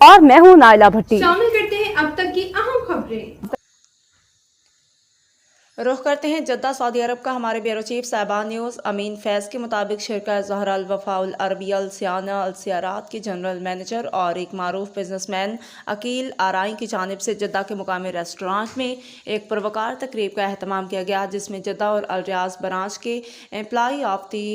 और मैं हूं नाइला भट्टी। शामिल करते हैं अब तक की अहम खबरें। रुख करते हैं जद्दा सऊदी अरब का। हमारे ब्यूरो चीफ साहिबान न्यूज़ अमीन फैज़ के मुताबिक शिरका ज़हरा अल वफ़ाउल अरबिया अल सियाना अल सियारात के जनरल मैनेजर और एक मारूफ बिजनेसमैन अकील आराई की जानिब से जद्दा के मुकामी रेस्टोरेंट में एक पुरवकार तकरीब का अहतमाम किया गया, जिसमें जद्दा और अल रियाज ब्रांच के एम्प्लॉई ऑफ दी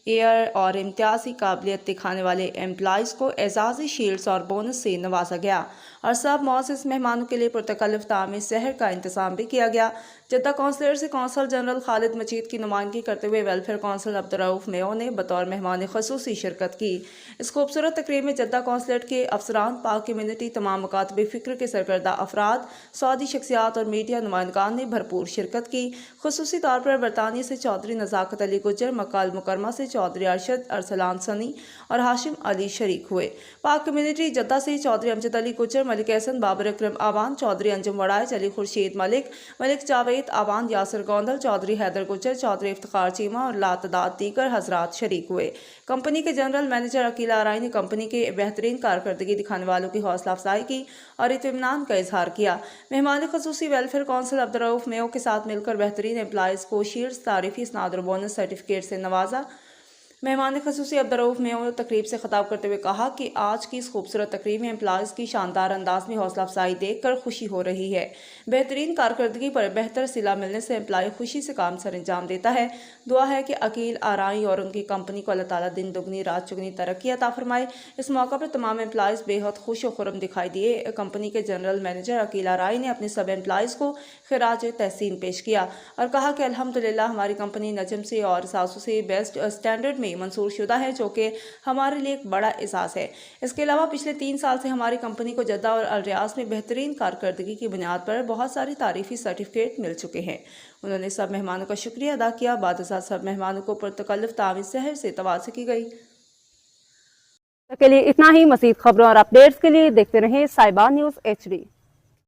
एयर और इम्तियाजी काबिलियत दिखाने वाले एम्प्लॉइज़ को एजाज़ी शील्ड्स और बोनस से नवाजा गया और सब मौजूद मेहमानों के लिए पुरतकल्लुफ़ तामी सहर का इंतज़ाम भी किया गया। जद्दा कौंसलर से कौंसल जनरल खालिद मजीद की नुमाइंदगी करते हुए वेलफेयर कौंसल अब्दुर्रऊफ़ मेयो ने बतौर मेहमान ख़ुसूसी शिरकत की। इस खूबसूरत तकरीब में जद्दा कौंसलेट के अफसरान, पाक कम्यूनिटी, तमाम मुकातबे फ़िक्र के सरकर्दा अफराद, सऊदी शख्सियात और मीडिया नुमाइंदगान ने भरपूर शिरकत की। ख़ुसूसी तौर पर बरतानिया से चौधरी नज़ाकत अली गुज्जर, मक्का अल मुकरमा से चौधरी अरशद अरसलान सनी और हाशिम अली शरीक हुए। पाक कम्यूनिटी जद्दा से चौधरी अमजद अली गुज्जर, मलिक एहसन, बाबर अकरम आवान, चौधरी अंजुम वड़ाइच, अली खुर्शीद मलिक, मलिक जावेद आवान, यासर गोंदल, चौधरी हैदर गुज्जर, चौधरी इफ्तिखार चीमा और लातदाद दीगर हजरात शरीक हुए। कंपनी के जनरल मैनेजर अकील आराई ने कंपनी के बेहतरीन कारकर्दगी दिखाने वालों की हौसला अफजाई की और इत्मीनान का इजहार किया। मेहमान ख़ुसूसी वेलफेयर कौंसल अब्दुर्रऊफ़ मेयो के साथ मिलकर बेहतरीन एम्प्लॉइज़ को शील्ड्स, तारीफी इसनाद और बोनस सर्टिफिकेट से नवाजा। मेहमान ख़ुसूसी अब्दुर्रऊफ़ मेयो तकरीब से खिताब करते हुए कहा कि आज की इस खूबसूरत तकरीब में एम्प्लॉइज़ की शानदार अंदाज में हौसला अफजाई देख कर खुशी हो रही है। बेहतरीन कारकर्दगी पर बेहतर सिला मिलने से एम्प्लॉय खुशी से काम सर अंजाम देता है। दुआ है कि अकील आराई और उनकी कंपनी को अल्लाह ताला दिन दुगनी रात चुगनी तरक्की अता फरमाए। इस मौका पर तमाम एम्प्लॉइज़ बेहद खुश व खुर्रम दिखाई दिए। कंपनी के जनरल मैनेजर अकील आराई ने अपने सब एम्प्लॉइज़ को खिराज तहसीन पेश किया और कहा कि अल्हम्दुलिल्लाह हमारी कंपनी नजम से और सासों से बेस्ट स्टैंडर्ड में मंसूर शुदा है, जो कि हमारे लिए एक बड़ा एहसास है। इसके अलावा पिछले 3 साल से हमारी कंपनी को जद्दा और अल रियाज में बेहतरीन कारकर्दगी की बुनियाद पर बहुत सारी तारीफी सर्टिफिकेट मिल चुके हैं। उन्होंने सब मेहमानों का शुक्रिया अदा किया। बाद सब मेहमानों को पुरतकल्लुफ़ तामी सहर से तवाज़ुह की गई। के लिए इतना ही। मज़ीद खबरों और अपडेट्स के लिए देखते रहें साहिबान न्यूज़ HD।